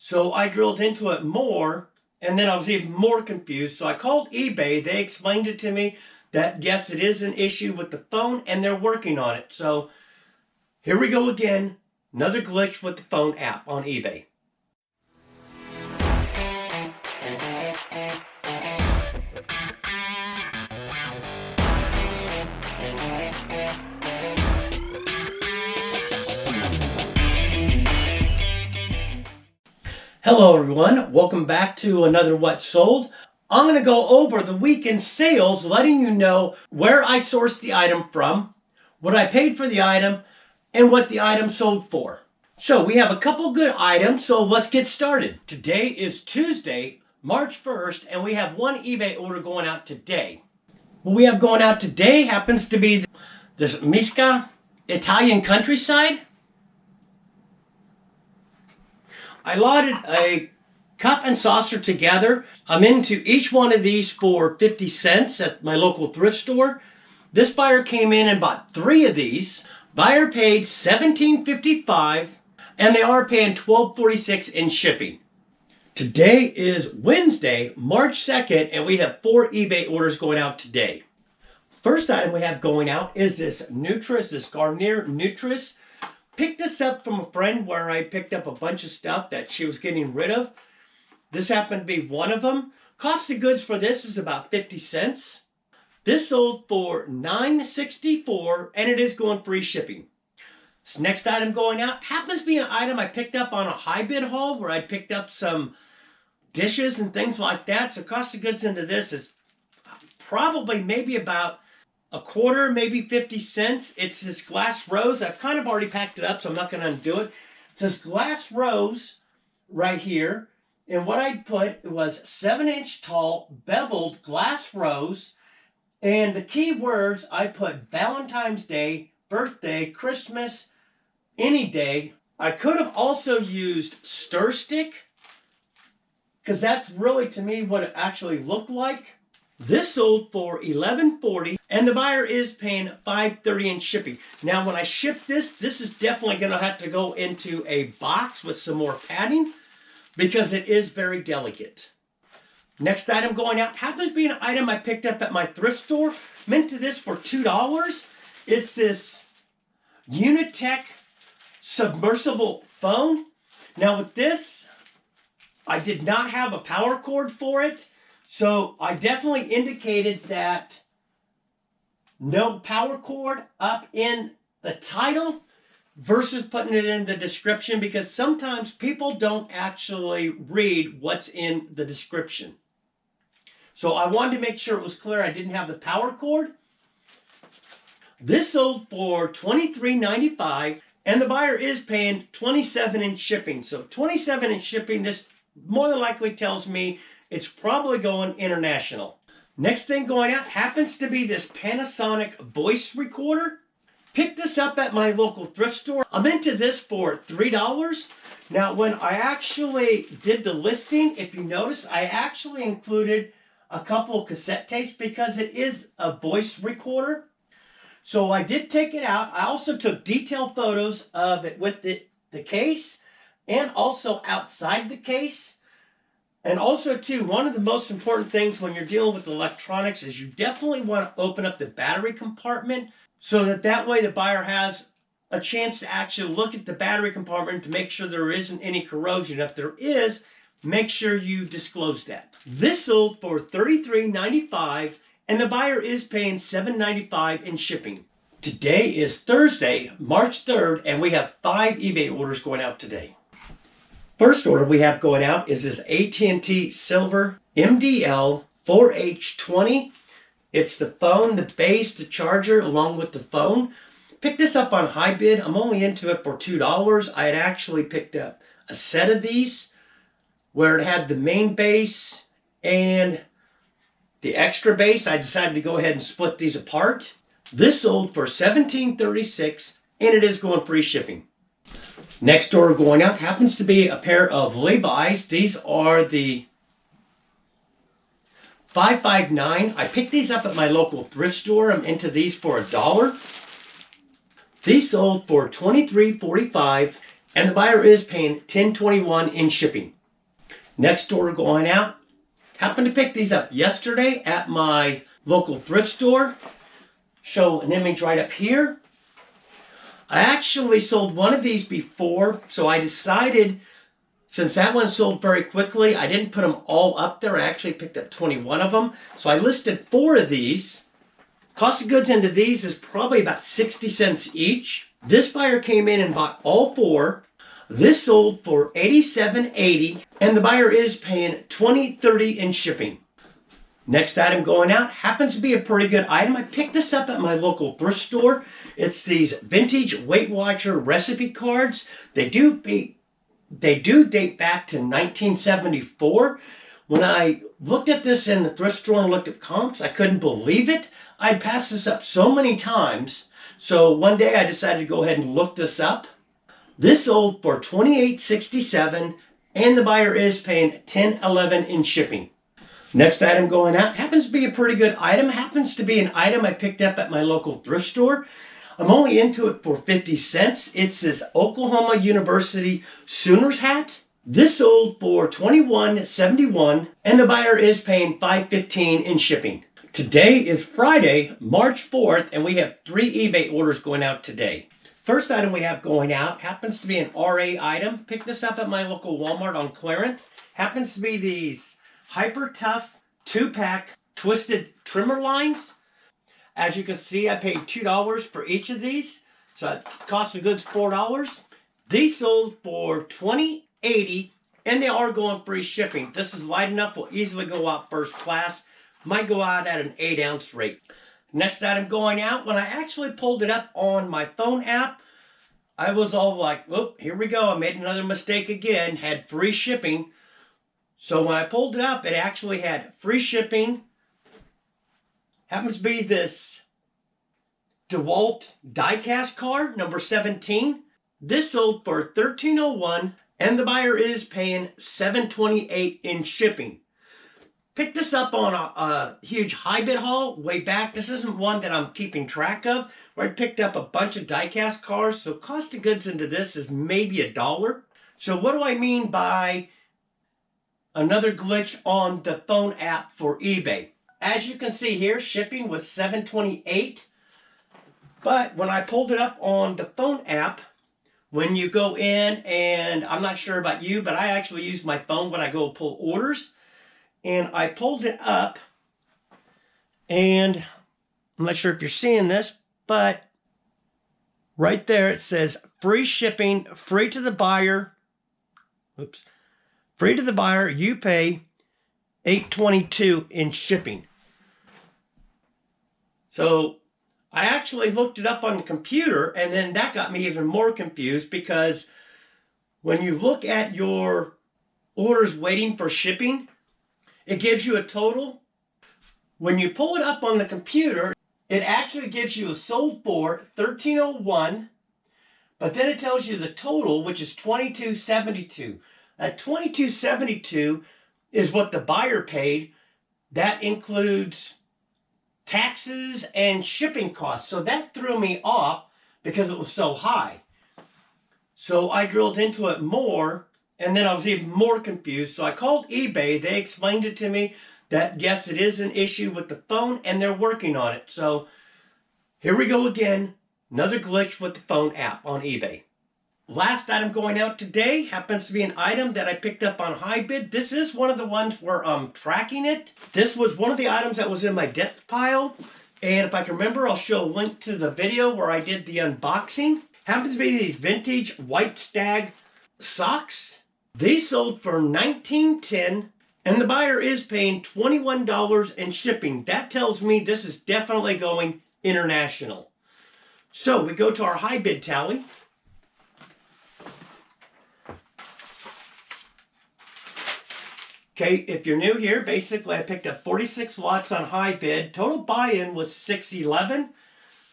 So I drilled into it more, and then I was even more confused. So I called eBay. They explained it to me that yes, it is an issue with the phone and they're working on it. So here we go again. Another glitch with the phone app on eBay. Hello everyone, welcome back to another What Sold. I'm going to go over the weekend sales, letting you know where I sourced the item from, what I paid for the item, and what the item sold for. So we have a couple good items, so let's get started. Today is Tuesday, March 1st, and we have one eBay order going out today. What we have going out today happens to be this Misca Italian countryside. I lotted a cup and saucer together. I'm into each one of these for 50 cents at my local thrift store. This buyer came in and bought 3 of these. Buyer paid $17.55 and they are paying $12.46 in shipping. Today is Wednesday, March 2nd, and we have 4 eBay orders going out today. First item we have going out is this Nutris, this Garnier Nutris. Picked this up from a friend where I picked up a bunch of stuff that she was getting rid of. This happened to be one of them. Cost of goods for this is about 50 cents. This sold for $9.64 and it is going free shipping. This next item going out happens to be an item I picked up on a high bid haul where I picked up some dishes and things like that. So cost of goods into this is probably maybe about a quarter, maybe 50 cents. It's this glass rose. I've kind of already packed it up, so I'm not going to undo it. It's this glass rose right here. And what I put was 7-inch tall beveled glass rose. And the key words, I put Valentine's Day, birthday, Christmas, any day. I could have also used stir stick, because that's really, to me, what it actually looked like. This sold for $11.40 and the buyer is paying $5.30 in shipping. Now when I ship this is definitely going to have to go into a box with some more padding because it is very delicate. Next item going out happens to be an item I picked up at my thrift store. Meant to this for $2. It's this Unitech submersible phone. Now with this, I did not have a power cord for it. So I definitely indicated that no power cord up in the title versus putting it in the description, because sometimes people don't actually read what's in the description. So I wanted to make sure it was clear I didn't have the power cord. This sold for $23.95 and the buyer is paying $27 in shipping. So $27 in shipping, this more than likely tells me it's probably going international. Next thing going out happens to be this Panasonic voice recorder. Picked this up at my local thrift store. I'm into this for $3. Now when I actually did the listing, if you notice, I actually included a couple of cassette tapes because it is a voice recorder. So I did take it out. I also took detailed photos of it with the case and also outside the case. And also, too, one of the most important things when you're dealing with electronics is you definitely want to open up the battery compartment so that way the buyer has a chance to actually look at the battery compartment to make sure there isn't any corrosion. If there is, make sure you disclose that. This sold for $33.95 and the buyer is paying $7.95 in shipping. Today is Thursday, March 3rd, and we have 5 eBay orders going out today. First order we have going out is this AT&T Silver MDL 4H20. It's the phone, the base, the charger, along with the phone. Picked this up on high bid. I'm only into it for $2. I had actually picked up a set of these where it had the main base and the extra base. I decided to go ahead and split these apart. This sold for $17.36 and it is going free shipping. Next order going out happens to be a pair of Levi's. These are the 559. I picked these up at my local thrift store. I'm into these for $1. These sold for $23.45 and the buyer is paying $10.21 in shipping. Next order going out. Happened to pick these up yesterday at my local thrift store. Show an image right up here. I actually sold one of these before, so I decided, since that one sold very quickly, I didn't put them all up there. I actually picked up 21 of them. So I listed 4 of these. Cost of goods into these is probably about 60 cents each. This buyer came in and bought all 4. This sold for $87.80, and the buyer is paying $20.30 in shipping. Next item going out happens to be a pretty good item. I picked this up at my local thrift store. It's these vintage Weight Watcher recipe cards. They do date back to 1974. When I looked at this in the thrift store and looked at comps, I couldn't believe it. I'd passed this up so many times. So one day I decided to go ahead and look this up. This sold for $28.67, and the buyer is paying $10.11 in shipping. Next item going out happens to be a pretty good item. Happens to be an item I picked up at my local thrift store. I'm only into it for 50 cents. It's this Oklahoma University Sooners hat. This sold for $21.71, and the buyer is paying $5.15 in shipping. Today is Friday, March 4th, and we have 3 eBay orders going out today. First item we have going out happens to be an RA item. Picked this up at my local Walmart on clearance. Happens to be these Hyper Tough 2-pack twisted trimmer lines. As you can see, I paid $2 for each of these. So it cost of goods $4. These sold for $20.80, and they are going free shipping. This is light enough, will easily go out first class. Might go out at an 8-ounce rate. Next item going out, when I actually pulled it up on my phone app, I was all like, oh, here we go. I made another mistake again. Had free shipping. So when I pulled it up, it actually had free shipping. Happens to be this DeWalt diecast car, number 17. This sold for $13.01, and the buyer is paying $7.28 in shipping. Picked this up on a huge high bid haul way back. This isn't one that I'm keeping track of, where I picked up a bunch of diecast cars. So cost of goods into this is maybe $1. So what do I mean by another glitch on the phone app for eBay? As you can see here, shipping was $7.28. But when I pulled it up on the phone app, when you go in, and I'm not sure about you, but I actually use my phone when I go pull orders. And I pulled it up, and I'm not sure if you're seeing this, but right there it says free shipping, free to the buyer. Oops. Free to the buyer, you pay $8.22 in shipping. So I actually looked it up on the computer, and then that got me even more confused, because when you look at your orders waiting for shipping, it gives you a total. When you pull it up on the computer, it actually gives you a sold for $13.01, but then it tells you the total, which is $22.72. That $22.72 is what the buyer paid. That includes taxes and shipping costs. So that threw me off because it was so high. So I drilled into it more, and then I was even more confused. So I called eBay. They explained it to me that, yes, it is an issue with the phone, and they're working on it. So here we go again. Another glitch with the phone app on eBay. Last item going out today happens to be an item that I picked up on HiBid. This is one of the ones where I'm tracking it. This was one of the items that was in my depth pile. And if I can remember, I'll show a link to the video where I did the unboxing. Happens to be these vintage White Stag socks. These sold for $19.10, and the buyer is paying $21 in shipping. That tells me this is definitely going international. So we go to our HiBid tally. Okay, if you're new here, basically I picked up 46 lots on HiBid. Total buy-in was $611.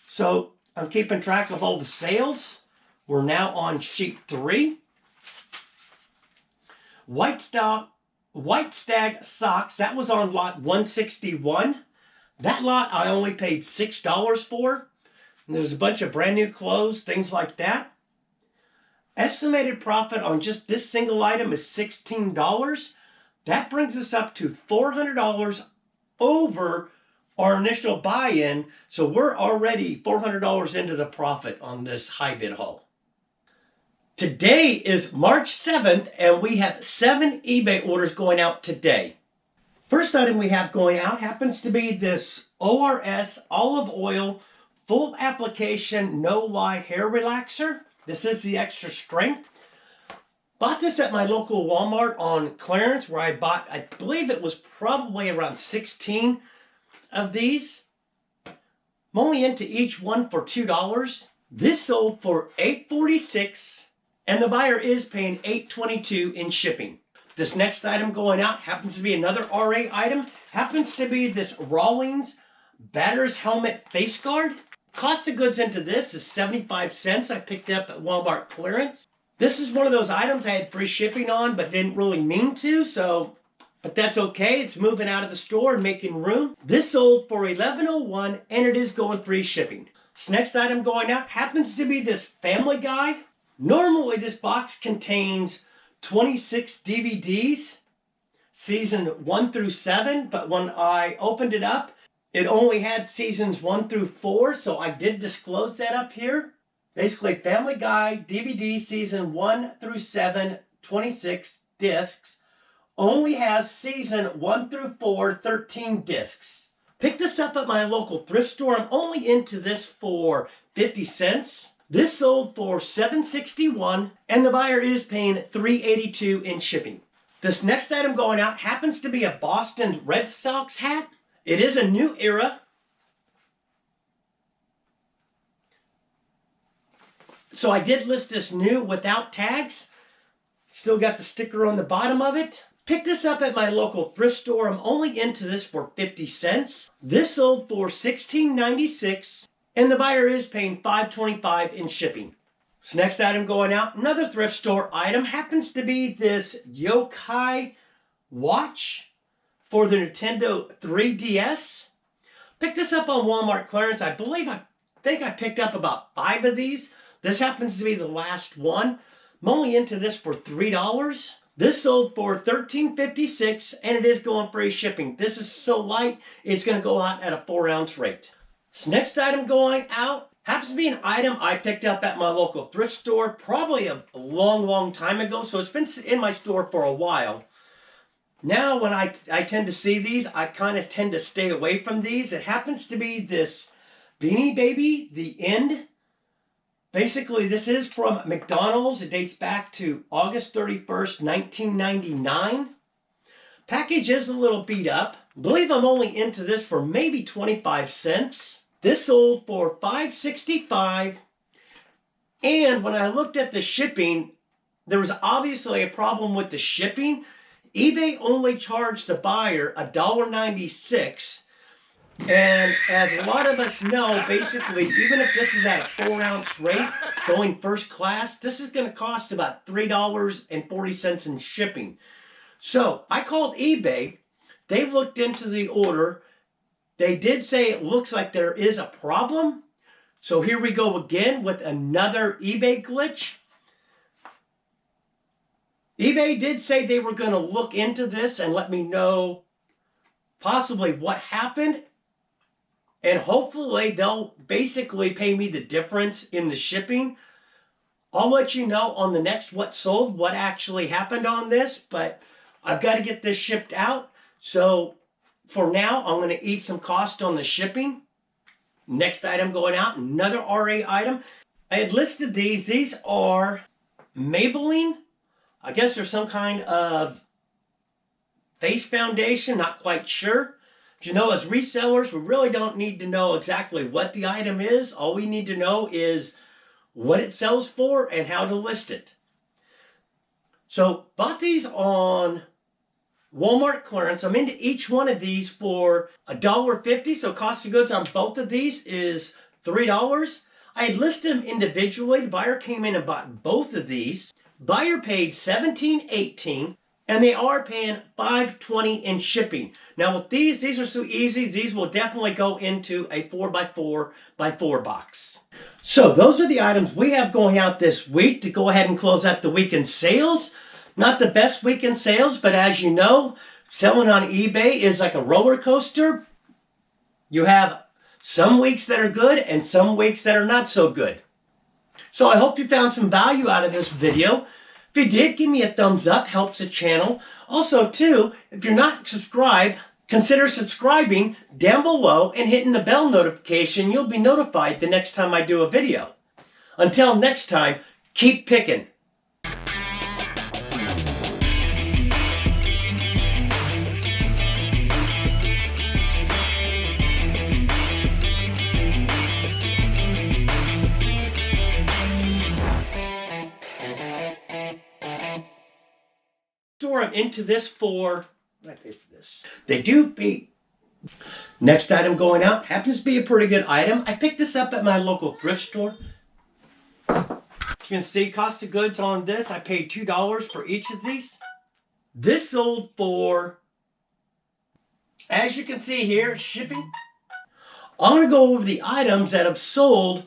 So I'm keeping track of all the sales. We're now on sheet 3. White Stag socks, that was on lot 161. That lot I only paid $6 for. And there's a bunch of brand new clothes, things like that. Estimated profit on just this single item is $16. That brings us up to $400 over our initial buy-in. So we're already $400 into the profit on this high bid haul. Today is March 7th, and we have 7 eBay orders going out today. First item we have going out happens to be this ORS olive oil full application no lie hair relaxer. This is the extra strength. Bought this at my local Walmart on clearance, where I bought, I believe it was probably around 16 of these. I'm only into each one for $2. This sold for $8.46, and the buyer is paying $8.22 in shipping. This next item going out happens to be another RA item. Happens to be this Rawlings batter's helmet face guard. Cost of goods into this is 75 cents. I picked it up at Walmart clearance. This is one of those items I had free shipping on, but didn't really mean to, but that's okay. It's moving out of the store and making room. This sold for $11.01, and it is going free shipping. This next item going out happens to be this Family Guy. Normally this box contains 26 DVDs, season 1 through 7, but when I opened it up, it only had seasons 1 through 4, so I did disclose that up here. Basically, Family Guy DVD season 1 through 7, 26 discs, only has season 1 through 4, 13 discs. Picked this up at my local thrift store. I'm only into this for 50 cents. This sold for $7.61, and the buyer is paying $3.82 in shipping. This next item going out happens to be a Boston Red Sox hat. It is a new era. So I did list this new without tags. Still got the sticker on the bottom of it. Picked this up at my local thrift store. I'm only into this for 50 cents. This sold for $16.96, and the buyer is paying $5.25 in shipping. This next item going out, another thrift store item, happens to be this Yokai watch for the Nintendo 3DS. Picked this up on Walmart clearance. I think I picked up about 5 of these. This happens to be the last one. I'm only into this for $3. This sold for $13.56, and it is going free shipping. This is so light, it's going to go out at a 4-ounce rate. This next item going out happens to be an item I picked up at my local thrift store probably a long time ago, so it's been in my store for a while. Now when I tend to see these, I kind of tend to stay away from these. It happens to be this Beanie Baby, the End. Basically, this is from McDonald's. It dates back to August 31st, 1999. Package is a little beat up. I believe I'm only into this for maybe 25 cents. This sold for $5.65. And when I looked at the shipping, there was obviously a problem with the shipping. eBay only charged the buyer $1.96. And as a lot of us know, basically, even if this is at a 4-ounce rate, going first class, this is going to cost about $3.40 in shipping. So I called eBay. They looked into the order. They did say it looks like there is a problem. So here we go again with another eBay glitch. eBay did say they were going to look into this and let me know possibly what happened. And hopefully they'll basically pay me the difference in the shipping. I'll let you know on the next What Sold, what actually happened on this. But I've got to get this shipped out. So for now, I'm going to eat some cost on the shipping. Next item going out, another RA item. I had listed these. These are Maybelline. I guess there's some kind of face foundation, not quite sure. But you know, as resellers, we really don't need to know exactly what the item is. All we need to know is what it sells for and how to list it. So, bought these on Walmart clearance. I'm into each one of these for $1.50. So, cost of goods on both of these is $3. I had listed them individually. The buyer came in and bought both of these. Buyer paid $17.18, and they are paying $5.20 in shipping. Now with these are so easy, these will definitely go into a 4x4x4 box. So those are the items we have going out this week to go ahead and close out the weekend sales. Not the best weekend sales, but as you know, selling on eBay is like a roller coaster. You have some weeks that are good and some weeks that are not so good. So I hope you found some value out of this video. If you did, give me a thumbs up, helps the channel. Also too, if you're not subscribed, consider subscribing down below and hitting the bell notification. You'll be notified the next time I do a video. Until next time, keep picking. I'm into this for, what did I pay for this? They do pay. Next item going out happens to be a pretty good item. I picked this up at my local thrift store. You can see cost of goods on this. I paid $2 for each of these. This sold for, as you can see here, shipping. I'm going to go over the items that have sold,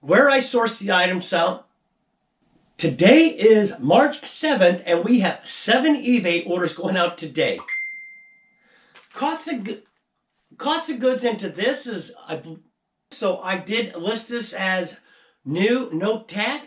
where I source the items out. Today is March 7th, and we have 7 eBay orders going out today. Cost of goods into this is, so I did list this as new, no tag.